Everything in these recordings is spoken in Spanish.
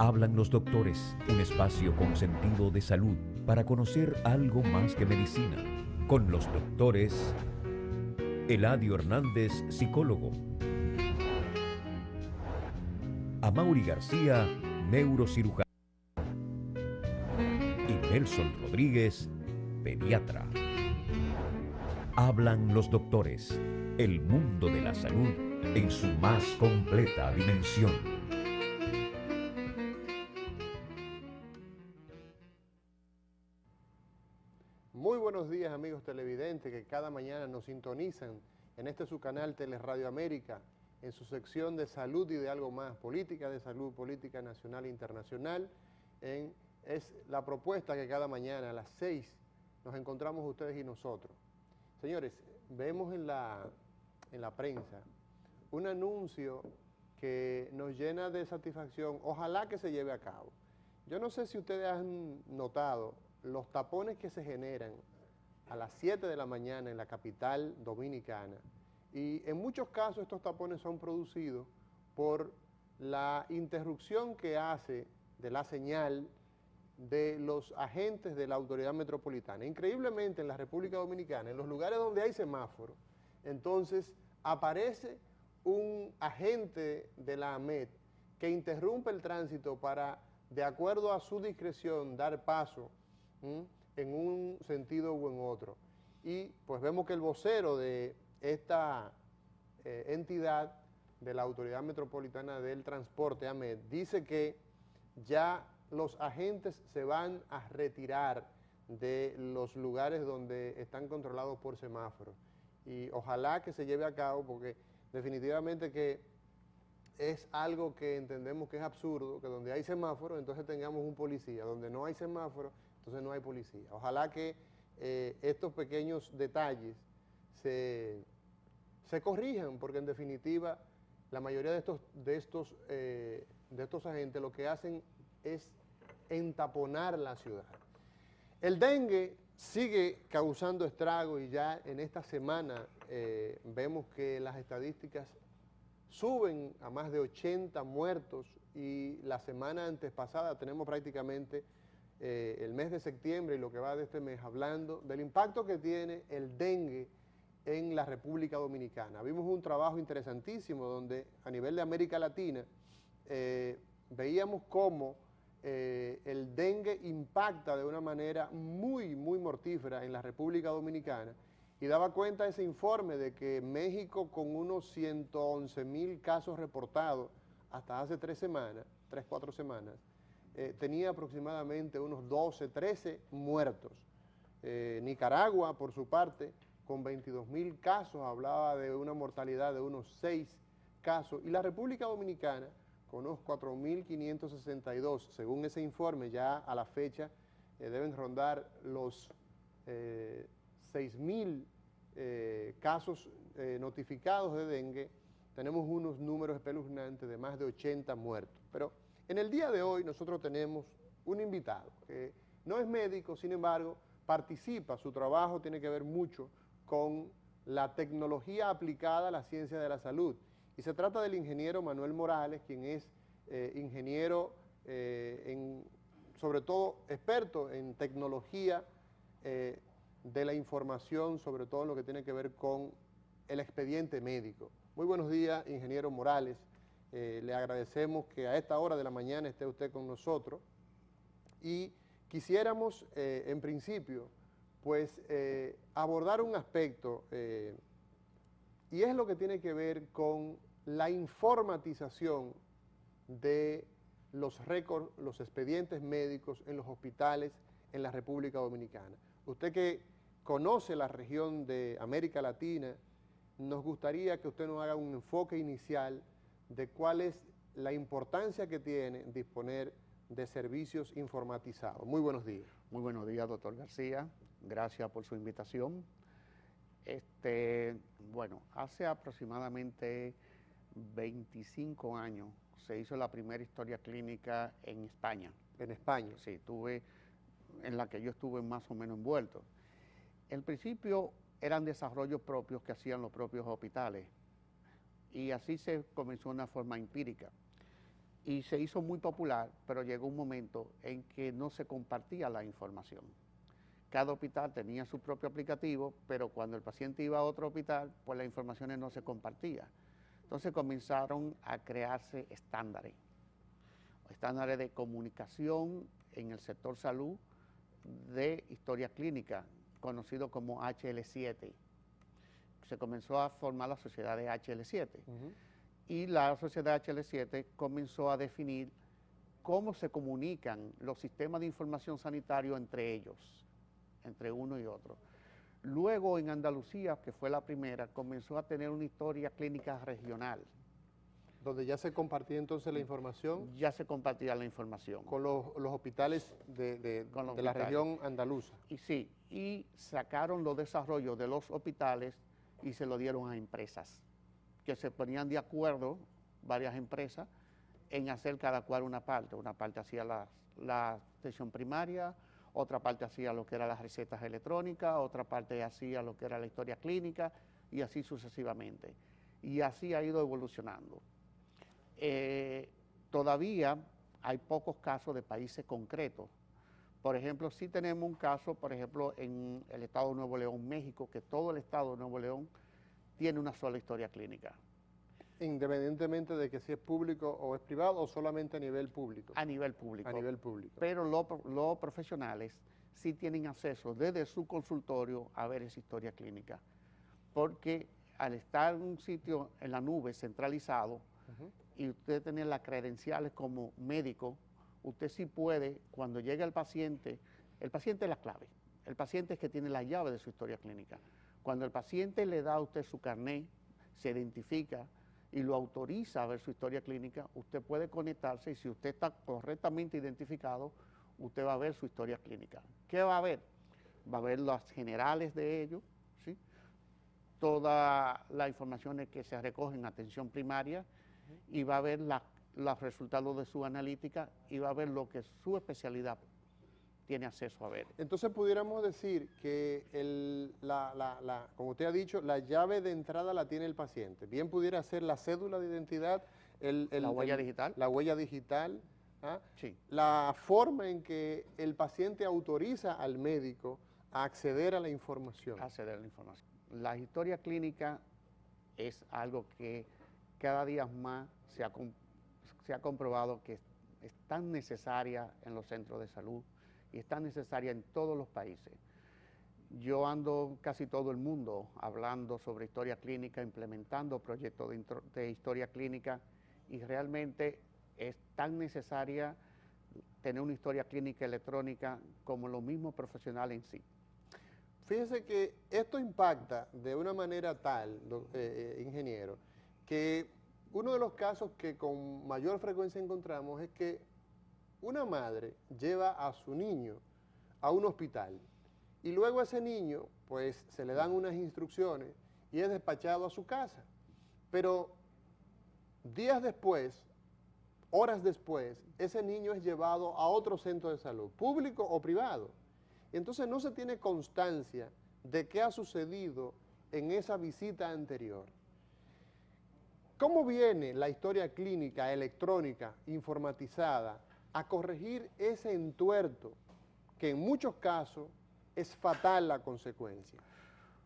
Hablan los doctores, un espacio con sentido de salud para conocer algo más que medicina. Con los doctores Eladio Hernández, psicólogo. Amaury García, neurocirujano. Y Nelson Rodríguez, pediatra. Hablan los doctores, el mundo de la salud en su más completa dimensión. Muy buenos días, amigos televidentes que cada mañana nos sintonizan en este su canal Teleradio América, en su sección de salud y de algo más, política de salud, política nacional e internacional. Es la propuesta que cada mañana a las 6 nos encontramos ustedes y nosotros. Señores, vemos en la prensa un anuncio que nos llena de satisfacción, ojalá que se lleve a cabo. Yo no sé si ustedes han notado los tapones que se generan a las 7 de la mañana en la capital dominicana, y en muchos casos estos tapones son producidos por la interrupción que hace de la señal de los agentes de la autoridad metropolitana. Increíblemente en la República Dominicana, en los lugares donde hay semáforos, entonces aparece un agente de la AMET que interrumpe el tránsito para, de acuerdo a su discreción, dar paso en un sentido u en otro. Y pues vemos que el vocero de esta entidad de la Autoridad Metropolitana del Transporte, AMET, dice que ya los agentes se van a retirar de los lugares donde están controlados por semáforos. Y ojalá que se lleve a cabo, porque definitivamente que es algo que entendemos que es absurdo, que donde hay semáforos entonces tengamos un policía, donde no hay semáforos entonces no hay policía. Ojalá que estos pequeños detalles se corrijan, porque en definitiva la mayoría de estos agentes lo que hacen es entaponar la ciudad. El dengue sigue causando estragos y ya en esta semana vemos que las estadísticas suben a más de 80 muertos, y la semana antes pasada tenemos prácticamente el mes de septiembre y lo que va de este mes hablando del impacto que tiene el dengue en la República Dominicana. Vimos un trabajo interesantísimo donde a nivel de América Latina veíamos cómo el dengue impacta de una manera muy mortífera en la República Dominicana, y daba cuenta ese informe de que México, con unos 111,000 casos reportados hasta hace 4 semanas, tenía aproximadamente unos 12, 13 muertos. Nicaragua, por su parte, con 22,000 casos, hablaba de una mortalidad de unos 6 casos, y la República Dominicana, con unos 4,562, según ese informe, ya a la fecha deben rondar los 6,000 casos notificados de dengue. Tenemos unos números espeluznantes de más de 80 muertos. Pero en el día de hoy nosotros tenemos un invitado que no es médico, sin embargo, participa, su trabajo tiene que ver mucho con la tecnología aplicada a la ciencia de la salud. Y se trata del ingeniero Manuel Morales, quien es ingeniero, sobre todo experto en tecnología de la información, sobre todo en lo que tiene que ver con el expediente médico. Muy buenos días, ingeniero Morales. Le agradecemos que a esta hora de la mañana esté usted con nosotros, y quisiéramos, en principio, pues abordar un aspecto, y es lo que tiene que ver con la informatización de los récords, los expedientes médicos en los hospitales en la República Dominicana. Usted que conoce la región de América Latina, nos gustaría que usted nos haga un enfoque inicial de cuál es la importancia que tiene disponer de servicios informatizados. Muy buenos días. Muy buenos días, doctor García. Gracias por su invitación. Bueno, hace aproximadamente 25 años se hizo la primera historia clínica en España. En España. Sí, en la que yo estuve más o menos envuelto. En principio eran desarrollos propios que hacían los propios hospitales, y así se comenzó de una forma empírica. y se hizo muy popular, pero llegó un momento en que no se compartía la información. Cada hospital tenía su propio aplicativo, pero cuando el paciente iba a otro hospital, pues las informaciones no se compartían. Entonces comenzaron a crearse estándares de comunicación en el sector salud de historia clínica, conocido como HL7. Se comenzó a formar la sociedad de HL7 y la sociedad HL7 comenzó a definir cómo se comunican los sistemas de información sanitario entre ellos, entre uno y otro. Luego en Andalucía, que fue la primera, comenzó a tener una historia clínica regional. Donde ya se compartía entonces la información. Ya se compartía la información. Con los hospitales de la región andaluza. Y sí, y sacaron los desarrollos de los hospitales y se lo dieron a empresas, que se ponían de acuerdo, varias empresas, en hacer cada cual una parte. Una parte hacía la atención primaria, otra parte hacía lo que eran las recetas electrónicas, otra parte hacía lo que era la historia clínica, y así sucesivamente. Y así ha ido evolucionando. Todavía hay pocos casos de países concretos. Por ejemplo, sí tenemos un caso, por ejemplo, en el estado de Nuevo León, México, que todo el estado de Nuevo León tiene una sola historia clínica. Independientemente de que si es público o es privado, o solamente a nivel público. A nivel público. A nivel público. Pero los profesionales sí tienen acceso desde su consultorio a ver esa historia clínica. Porque al estar en un sitio en la nube centralizado, y usted tener las credenciales como médico, usted sí puede, cuando llega el paciente es la clave. El paciente es que tiene la llave de su historia clínica. Cuando el paciente le da a usted su carnet, se identifica y lo autoriza a ver su historia clínica, usted puede conectarse y si usted está correctamente identificado, usted va a ver su historia clínica. ¿Qué va a ver? Va a ver las generales de ellos, ¿sí? Todas las informaciones que se recogen en atención primaria, y va a ver los resultados de su analítica y va a ver lo que su especialidad tiene acceso a ver. Entonces pudiéramos decir que, como usted ha dicho, la llave de entrada la tiene el paciente. Bien pudiera ser la cédula de identidad, la huella digital. La huella digital, ¿ah? Sí. La forma en que el paciente autoriza al médico a acceder a la información. Acceder a la información. La historia clínica es algo que cada día más se ha comprobado que es tan necesaria en los centros de salud y es tan necesaria en todos los países. Yo ando casi todo el mundo hablando sobre historia clínica, implementando proyectos de historia clínica y realmente es tan necesaria tener una historia clínica electrónica como los mismos profesionales en sí. Fíjese que esto impacta de una manera tal, ingeniero, que uno de los casos que con mayor frecuencia encontramos es que una madre lleva a su niño a un hospital y luego a ese niño pues se le dan unas instrucciones y es despachado a su casa. Pero días después, horas después, ese niño es llevado a otro centro de salud, público o privado. Y entonces no se tiene constancia de qué ha sucedido en esa visita anterior. ¿Cómo viene la historia clínica electrónica, informatizada, a corregir ese entuerto que en muchos casos es fatal la consecuencia?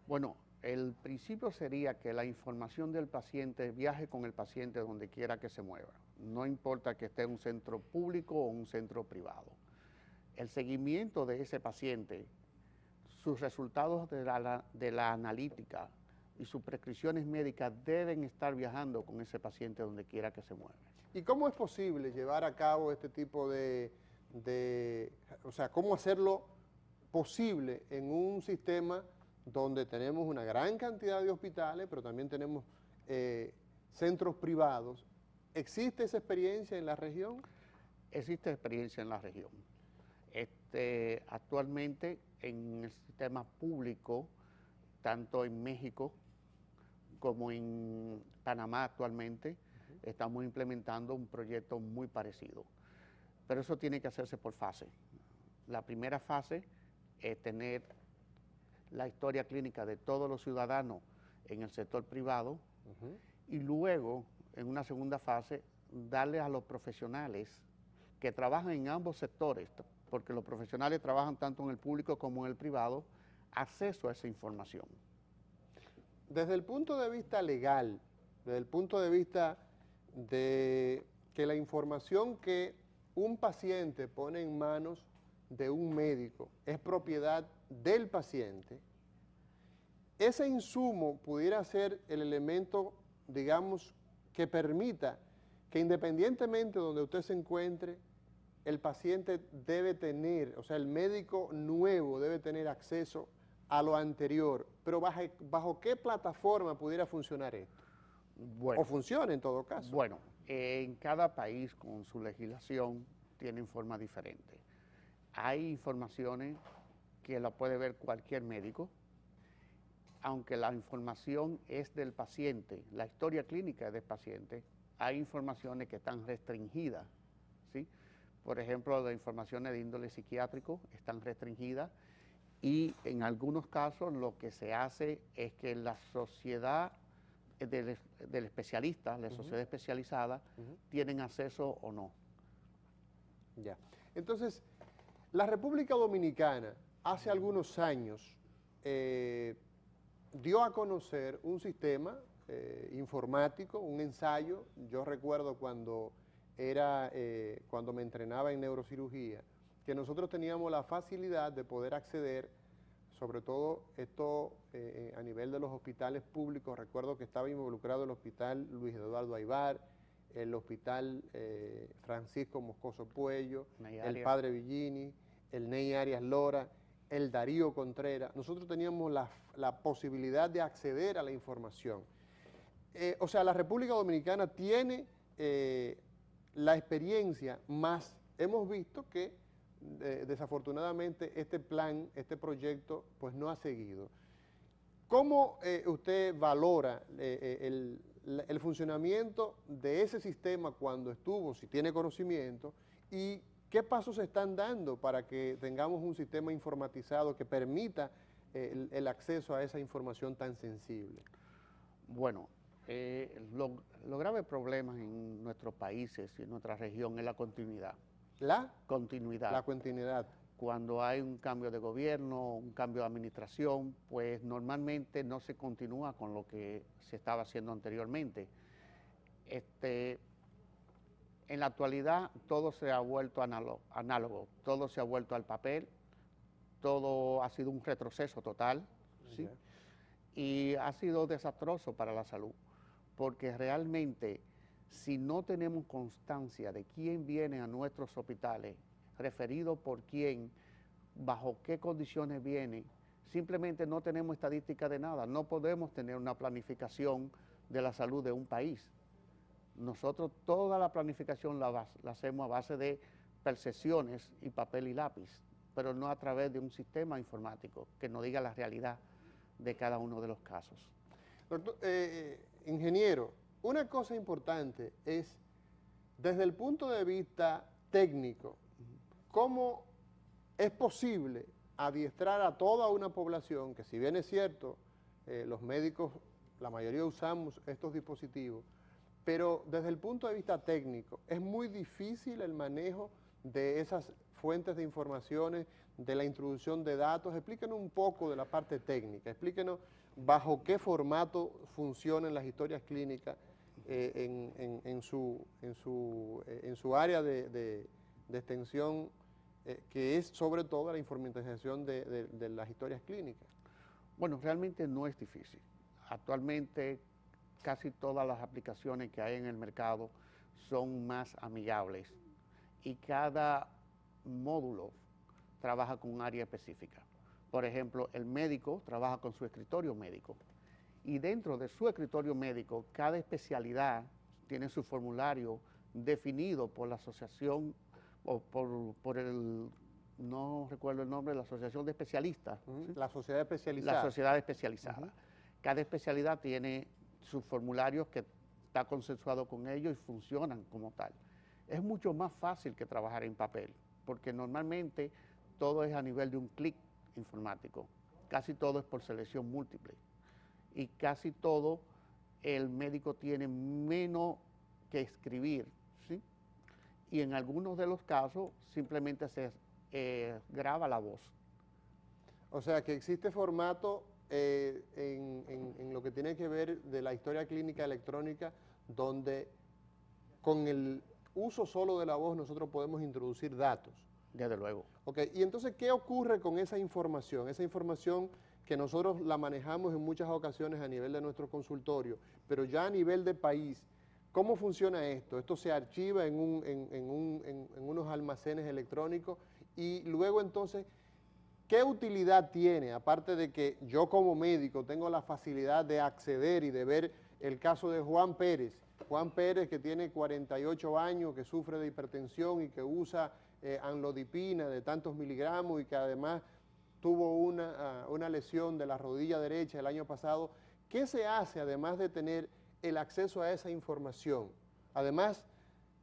Bueno, el principio sería que la información del paciente viaje con el paciente donde quiera que se mueva. No importa que esté en un centro público o un centro privado. El seguimiento de ese paciente, sus resultados de la analítica, y sus prescripciones médicas deben estar viajando con ese paciente donde quiera que se mueva. ¿Y cómo es posible llevar a cabo este tipo o sea, cómo hacerlo posible en un sistema donde tenemos una gran cantidad de hospitales, pero también tenemos centros privados? ¿Existe esa experiencia en la región? Existe experiencia en la región. Actualmente en el sistema público, tanto en México como en Panamá actualmente, estamos implementando un proyecto muy parecido. Pero eso tiene que hacerse por fase. La primera fase es tener la historia clínica de todos los ciudadanos en el sector privado y luego, en una segunda fase, darle a los profesionales que trabajan en ambos sectores, porque los profesionales trabajan tanto en el público como en el privado, acceso a esa información. Desde el punto de vista legal, desde el punto de vista de que la información que un paciente pone en manos de un médico es propiedad del paciente, ese insumo pudiera ser el elemento, digamos, que permita que independientemente de donde usted se encuentre, el paciente debe tener, o sea, el médico nuevo debe tener acceso a lo anterior, pero ¿bajo qué plataforma pudiera funcionar esto? Bueno, o funciona en todo caso. Bueno, en cada país con su legislación tienen forma diferente. Hay informaciones que la puede ver cualquier médico, aunque la información es del paciente, la historia clínica es del paciente, hay informaciones que están restringidas, ¿sí? Por ejemplo, las informaciones de índole psiquiátrico están restringidas y en algunos casos lo que se hace es que la sociedad del especialista, la sociedad especializada, tienen acceso o no. Ya. Entonces, la República Dominicana hace algunos años dio a conocer un sistema informático, un ensayo. Yo recuerdo cuando me entrenaba en neurocirugía, que nosotros teníamos la facilidad de poder acceder, sobre todo esto a nivel de los hospitales públicos. Recuerdo que estaba involucrado el Hospital Luis Eduardo Aybar, el Hospital Francisco Moscoso Puello, el Padre Villini, el Ney Arias Lora, el Darío Contreras. Nosotros teníamos la posibilidad de acceder a la información. O sea, la República Dominicana tiene la experiencia, más hemos visto que desafortunadamente este plan, este proyecto, pues no ha seguido. ¿Cómo usted valora el funcionamiento de ese sistema cuando estuvo, si tiene conocimiento, y qué pasos se están dando para que tengamos un sistema informatizado que permita el acceso a esa información tan sensible? Bueno, los graves problemas en nuestros países y en nuestra región es la continuidad. La continuidad. Cuando hay un cambio de gobierno, un cambio de administración, pues normalmente no se continúa con lo que se estaba haciendo anteriormente. En la actualidad todo se ha vuelto análogo, todo se ha vuelto al papel, todo ha sido un retroceso total, ¿sí? Y ha sido desastroso para la salud, porque realmente si no tenemos constancia de quién viene a nuestros hospitales, referido por quién, bajo qué condiciones viene, simplemente no tenemos estadística de nada, no podemos tener una planificación de la salud de un país. Nosotros toda la planificación la hacemos a base de percepciones y papel y lápiz, pero no a través de un sistema informático que nos diga la realidad de cada uno de los casos. Doctor, ingeniero, una cosa importante es, desde el punto de vista técnico, ¿cómo es posible adiestrar a toda una población, que si bien es cierto, los médicos, la mayoría usamos estos dispositivos, pero desde el punto de vista técnico, es muy difícil el manejo de esas fuentes de informaciones, de la introducción de datos? Explíquenos un poco de la parte técnica, explíquenos bajo qué formato funcionan las historias clínicas en su área de extensión, que es sobre todo la informatización de las historias clínicas. Bueno, realmente no es difícil. Actualmente casi todas las aplicaciones que hay en el mercado son más amigables y cada módulo trabaja con un área específica. Por ejemplo, el médico trabaja con su escritorio médico y dentro de su escritorio médico cada especialidad tiene su formulario definido por la asociación o por el, no recuerdo el nombre, la asociación de especialistas. ¿Sí? La sociedad especializada. La sociedad especializada. Cada especialidad tiene sus formularios que está consensuado con ellos y funcionan como tal. Es mucho más fácil que trabajar en papel, porque normalmente todo es a nivel de un clic informático. Casi todo es por selección múltiple. Y casi todo el médico tiene menos que escribir y en algunos de los casos simplemente se graba la voz. O sea que existe formato en lo que tiene que ver de la historia clínica electrónica donde con el uso solo de la voz nosotros podemos introducir datos. Desde luego. Ok, y entonces, ¿qué ocurre con esa información? Esa información que nosotros la manejamos en muchas ocasiones a nivel de nuestro consultorio, pero ya a nivel de país, ¿cómo funciona esto? Esto se archiva en unos almacenes electrónicos y luego entonces, ¿qué utilidad tiene? Aparte de que yo como médico tengo la facilidad de acceder y de ver el caso de Juan Pérez. Juan Pérez, que tiene 48 años, que sufre de hipertensión y que usa amlodipina de tantos miligramos y que además tuvo una lesión de la rodilla derecha el año pasado. ¿Qué se hace además de tener el acceso a esa información? Además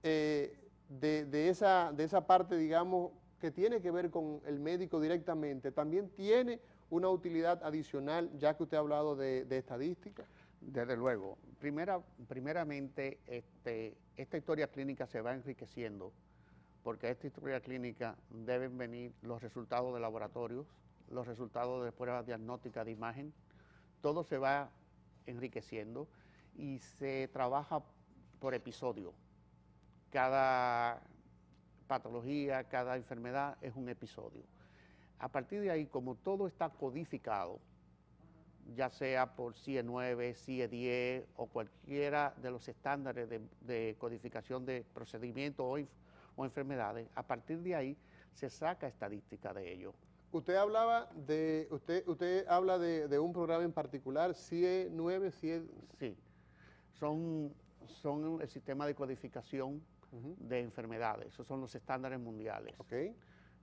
de esa parte, digamos, que tiene que ver con el médico directamente, también tiene una utilidad adicional, ya que usted ha hablado de estadística. Desde luego. Primeramente, esta historia clínica se va enriqueciendo, porque a esta historia clínica deben venir los resultados de laboratorios, los resultados de pruebas diagnósticas de imagen, todo se va enriqueciendo y se trabaja por episodio. Cada patología, cada enfermedad es un episodio. A partir de ahí, como todo está codificado, ya sea por CIE 9, CIE 10 o cualquiera de los estándares de codificación de procedimientos o enfermedades, a partir de ahí se saca estadística de ello. Usted habla de un programa en particular, CIE 9, CIE... Sí, son el sistema de codificación de enfermedades, esos son los estándares mundiales. Okay.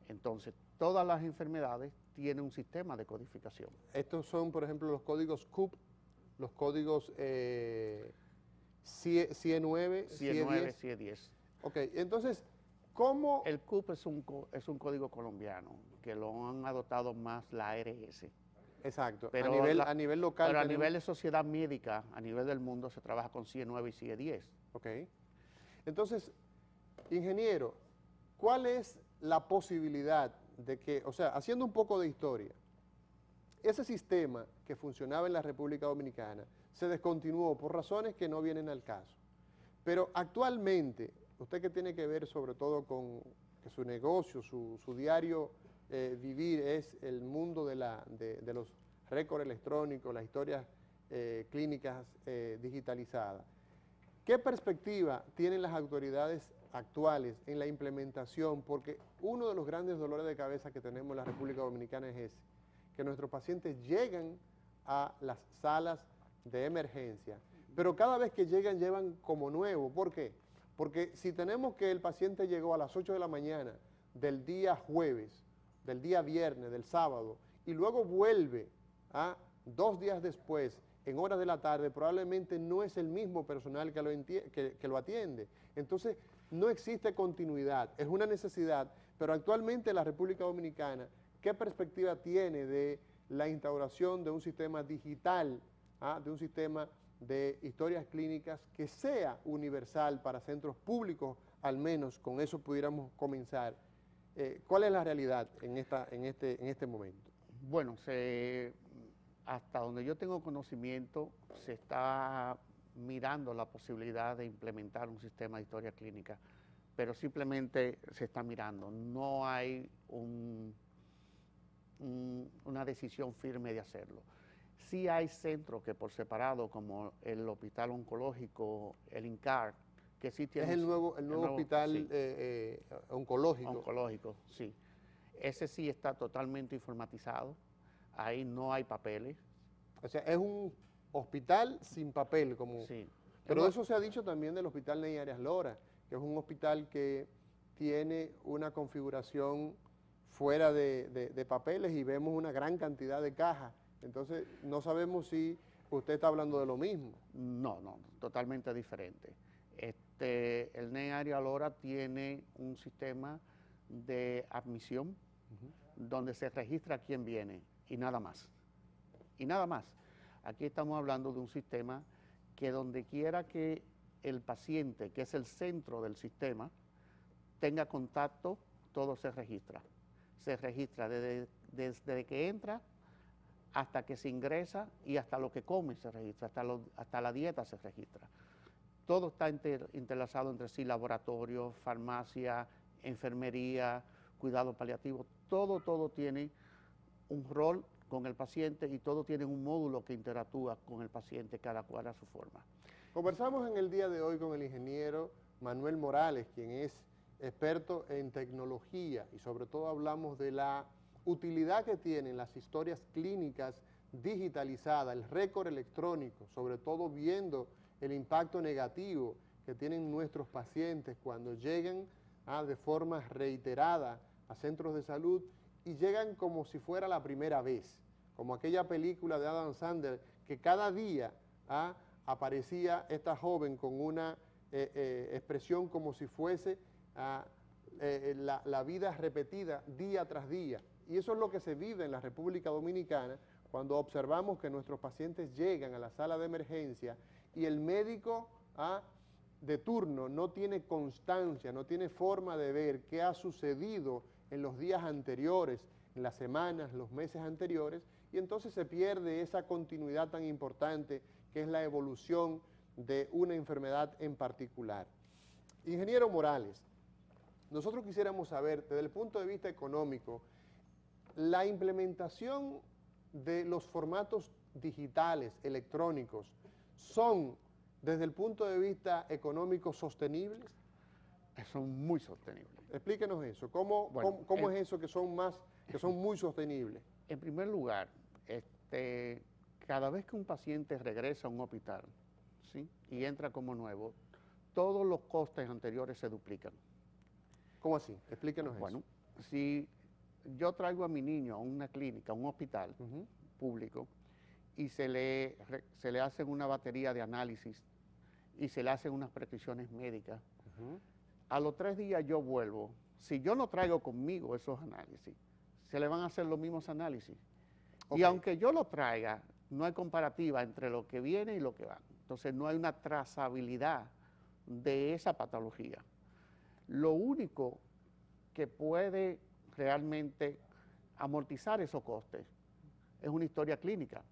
Entonces, todas las enfermedades tienen un sistema de codificación. Estos son, por ejemplo, los códigos CUP, los códigos CIE 9, CIE 9, CIE 10. Ok, entonces, ¿cómo...? El CUP es un código colombiano, que lo han adoptado más la ARS. Exacto, Pero a nivel local. Pero a nivel de sociedad médica, a nivel del mundo, se trabaja con CIE 9 y CIE 10. Ok. Entonces, ingeniero, ¿cuál es la posibilidad de que, o sea, haciendo un poco de historia, ese sistema que funcionaba en la República Dominicana se descontinuó por razones que no vienen al caso? Pero actualmente, usted que tiene que ver sobre todo con que su negocio, su diario vivir es el mundo de los récords electrónicos, las historias clínicas digitalizadas, ¿qué perspectiva tienen las autoridades actuales en la implementación? Porque uno de los grandes dolores de cabeza que tenemos en la República Dominicana es ese, que nuestros pacientes llegan a las salas de emergencia, pero cada vez que llegan como nuevo. ¿Por qué? Porque si tenemos que el paciente llegó a las 8 de la mañana del día jueves, del día viernes, del sábado, y luego vuelve 2 días después, en horas de la tarde, probablemente no es el mismo personal que lo atiende. Entonces, no existe continuidad, es una necesidad, pero actualmente la República Dominicana, ¿qué perspectiva tiene de la instauración de un sistema digital, de un sistema de historias clínicas que sea universal para centros públicos? Al menos con eso pudiéramos comenzar. ¿Cuál es la realidad en este momento? Bueno, hasta donde yo tengo conocimiento, se está mirando la posibilidad de implementar un sistema de historia clínica, pero simplemente se está mirando. No hay una decisión firme de hacerlo. Sí hay centros que por separado, como el Hospital Oncológico, el INCAR, que sí tiene... Es el nuevo hospital sí. Oncológico. Oncológico, sí. Ese sí está totalmente informatizado. Ahí no hay papeles. O sea, es un hospital sin papel, como... Sí. Pero eso se ha dicho también del Hospital Ney Arias Lora, que es un hospital que tiene una configuración fuera de papeles y vemos una gran cantidad de cajas. Entonces, no sabemos si usted está hablando de lo mismo. No, totalmente diferente. El Ney Arias Lora tiene un sistema de admisión donde se registra quién viene y nada más. Y nada más. Aquí estamos hablando de un sistema que donde quiera que el paciente, que es el centro del sistema, tenga contacto, todo se registra. Se registra desde que entra hasta que se ingresa y hasta lo que come se registra, hasta la dieta se registra. Todo está interlazado entre sí, laboratorio, farmacia, enfermería, cuidado paliativo, todo tiene un rol con el paciente y todo tiene un módulo que interactúa con el paciente, cada cual a su forma. Conversamos en el día de hoy con el ingeniero Manuel Morales, quien es experto en tecnología, y sobre todo hablamos de la utilidad que tienen las historias clínicas digitalizadas, el récord electrónico, sobre todo viendo el impacto negativo que tienen nuestros pacientes cuando llegan de forma reiterada a centros de salud y llegan como si fuera la primera vez, como aquella película de Adam Sandler, que cada día aparecía esta joven con una expresión como si fuese la vida repetida día tras día. Y eso es lo que se vive en la República Dominicana cuando observamos que nuestros pacientes llegan a la sala de emergencia y el médico de turno no tiene constancia, no tiene forma de ver qué ha sucedido en los días anteriores, en las semanas, los meses anteriores, y entonces se pierde esa continuidad tan importante que es la evolución de una enfermedad en particular. Ingeniero Morales, nosotros quisiéramos saber, desde el punto de vista económico, la implementación de los formatos digitales, electrónicos, ¿son, desde el punto de vista económico, sostenibles? Son muy sostenibles. Explíquenos eso. ¿Cómo es eso que son muy sostenibles? En primer lugar, cada vez que un paciente regresa a un hospital, ¿sí?, y entra como nuevo, todos los costes anteriores se duplican. ¿Cómo así? Explíquenos eso. Bueno, si yo traigo a mi niño a una clínica, a un hospital público, y se le hacen una batería de análisis y se le hacen unas prescripciones médicas, a los 3 días yo vuelvo. Si yo no traigo conmigo esos análisis, se le van a hacer los mismos análisis. Okay. Y aunque yo lo traiga, no hay comparativa entre lo que viene y lo que va. Entonces no hay una trazabilidad de esa patología. Lo único que puede realmente amortizar esos costes es una historia clínica,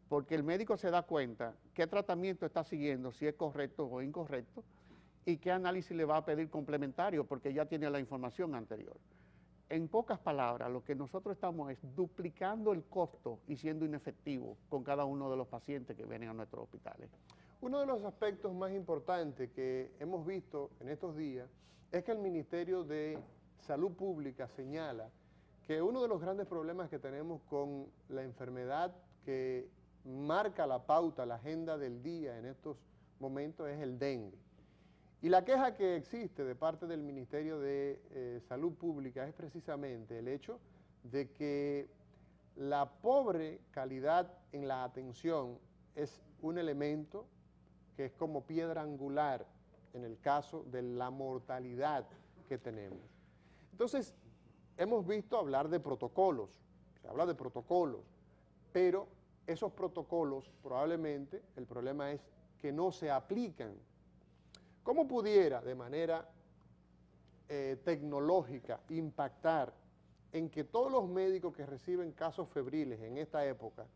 porque el médico se da cuenta qué tratamiento está siguiendo, si es correcto o incorrecto, y qué análisis le va a pedir complementario, porque ya tiene la información anterior. En pocas palabras, lo que nosotros estamos es duplicando el costo y siendo inefectivo con cada uno de los pacientes que vienen a nuestros hospitales. Uno de los aspectos más importantes que hemos visto en estos días es que el Ministerio de Salud Pública señala que uno de los grandes problemas que tenemos con la enfermedad que marca la pauta, la agenda del día en estos momentos es el dengue. Y la queja que existe de parte del Ministerio de Salud Pública es precisamente el hecho de que la pobre calidad en la atención es un elemento que es como piedra angular en el caso de la mortalidad que tenemos. Entonces, hemos visto hablar de protocolos, se habla de protocolos, pero esos protocolos probablemente el problema es que no se aplican. ¿Cómo pudiera de manera tecnológica impactar en que todos los médicos que reciben casos febriles en esta época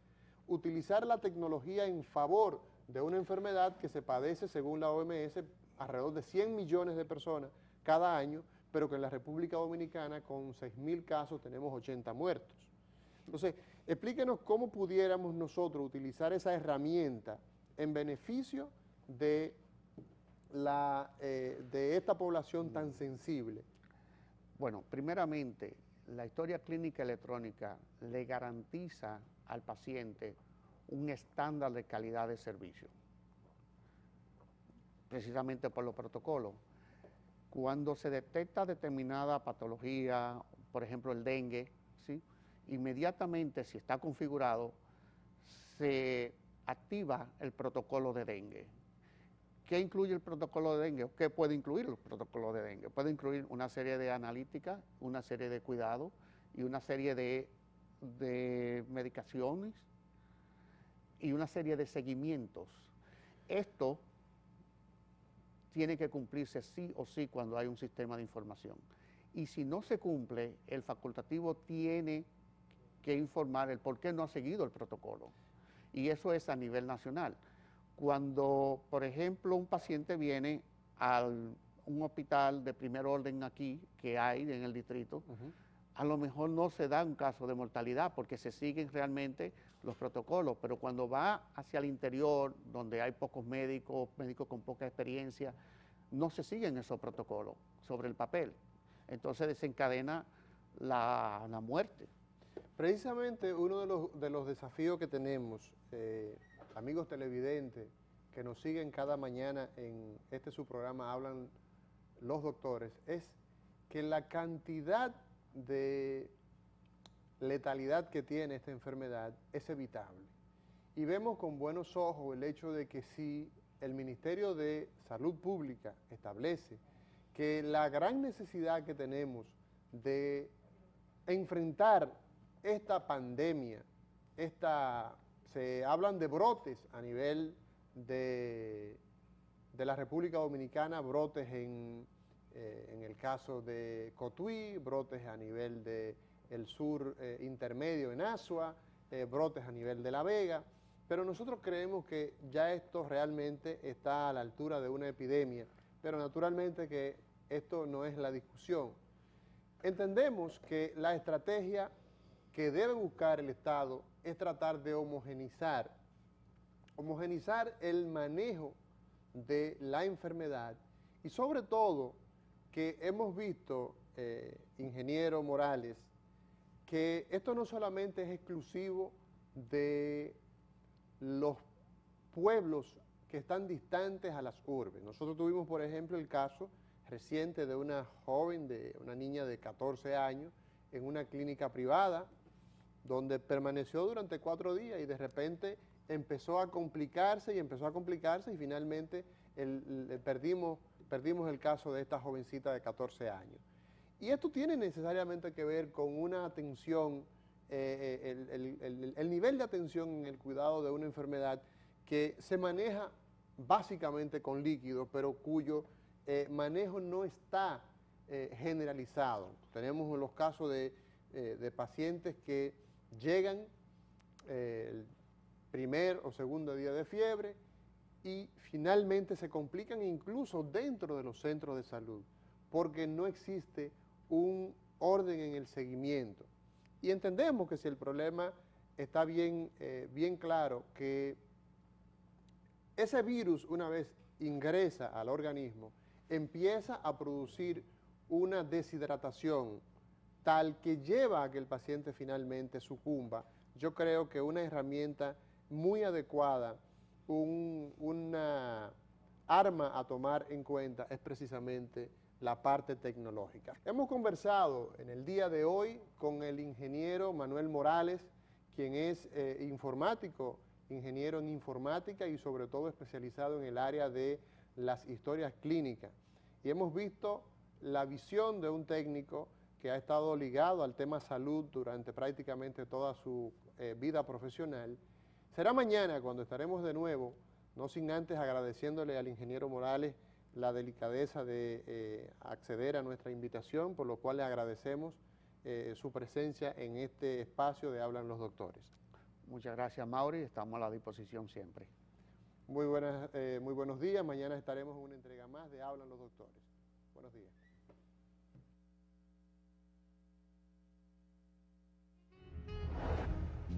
utilizar la tecnología en favor de una enfermedad que se padece, según la OMS, alrededor de 100 millones de personas cada año, pero que en la República Dominicana con 6.000 casos tenemos 80 muertos? Entonces, explíquenos cómo pudiéramos nosotros utilizar esa herramienta en beneficio de esta población tan sensible. Bueno, primeramente, la historia clínica electrónica le garantiza al paciente un estándar de calidad de servicio, precisamente por los protocolos. Cuando se detecta determinada patología, por ejemplo el dengue, ¿sí?, inmediatamente, si está configurado, se activa el protocolo de dengue. ¿Qué incluye el protocolo de dengue? ¿Qué puede incluir el protocolo de dengue? Puede incluir una serie de analíticas, una serie de cuidados y una serie de medicaciones y una serie de seguimientos. Esto tiene que cumplirse sí o sí cuando hay un sistema de información. Y si no se cumple, el facultativo tiene que informar el por qué no ha seguido el protocolo. Y eso es a nivel nacional. Cuando, por ejemplo, un paciente viene a un hospital de primer orden aquí, que hay en el distrito, a lo mejor no se da un caso de mortalidad porque se siguen realmente los protocolos, pero cuando va hacia el interior, donde hay pocos médicos, médicos con poca experiencia, no se siguen esos protocolos sobre el papel. Entonces desencadena la muerte. Precisamente uno de los desafíos que tenemos, amigos televidentes que nos siguen cada mañana en su programa Hablan los Doctores, es que la cantidad de letalidad que tiene esta enfermedad es evitable. Y vemos con buenos ojos el hecho de que si el Ministerio de Salud Pública establece que la gran necesidad que tenemos de enfrentar esta pandemia, se hablan de brotes a nivel de la República Dominicana, brotes en el caso de Cotuí, brotes a nivel del sur intermedio en Asua, brotes a nivel de La Vega, pero nosotros creemos que ya esto realmente está a la altura de una epidemia, pero naturalmente que esto no es la discusión. Entendemos que la estrategia que debe buscar el Estado es tratar de homogenizar el manejo de la enfermedad y sobre todo que hemos visto, ingeniero Morales, que esto no solamente es exclusivo de los pueblos que están distantes a las urbes. Nosotros tuvimos, por ejemplo, el caso reciente de una joven, una niña de 14 años, en una clínica privada, donde permaneció durante 4 días y de repente empezó a complicarse y finalmente perdimos el caso de esta jovencita de 14 años. Y esto tiene necesariamente que ver con una atención, el nivel de atención en el cuidado de una enfermedad que se maneja básicamente con líquidos, pero cuyo manejo no está generalizado. Tenemos los casos de pacientes que llegan el primer o segundo día de fiebre y finalmente se complican incluso dentro de los centros de salud, porque no existe un orden en el seguimiento. Y entendemos que si el problema está bien claro, que ese virus una vez ingresa al organismo, empieza a producir una deshidratación tal que lleva a que el paciente finalmente sucumba. Yo creo que una herramienta muy adecuada, una arma a tomar en cuenta es precisamente la parte tecnológica. Hemos conversado en el día de hoy con el ingeniero Manuel Morales, quien es informático, ingeniero en informática y sobre todo especializado en el área de las historias clínicas. Y hemos visto la visión de un técnico que ha estado ligado al tema salud durante prácticamente toda su vida profesional. Será mañana cuando estaremos de nuevo, no sin antes agradeciéndole al ingeniero Morales la delicadeza de acceder a nuestra invitación, por lo cual le agradecemos su presencia en este espacio de Hablan los Doctores. Muchas gracias, Mauri, estamos a la disposición siempre. Muy buenos días, mañana estaremos en una entrega más de Hablan los Doctores. Buenos días.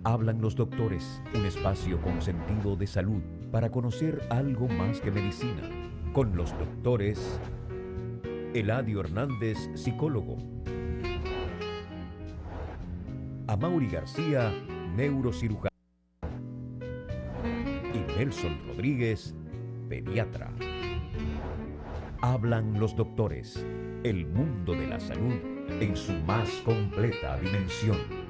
Hablan los Doctores, un espacio con sentido de salud para conocer algo más que medicina. Con los doctores Eladio Hernández, psicólogo. Amaury García, neurocirujano. Y Nelson Rodríguez, pediatra. Hablan los doctores, el mundo de la salud en su más completa dimensión.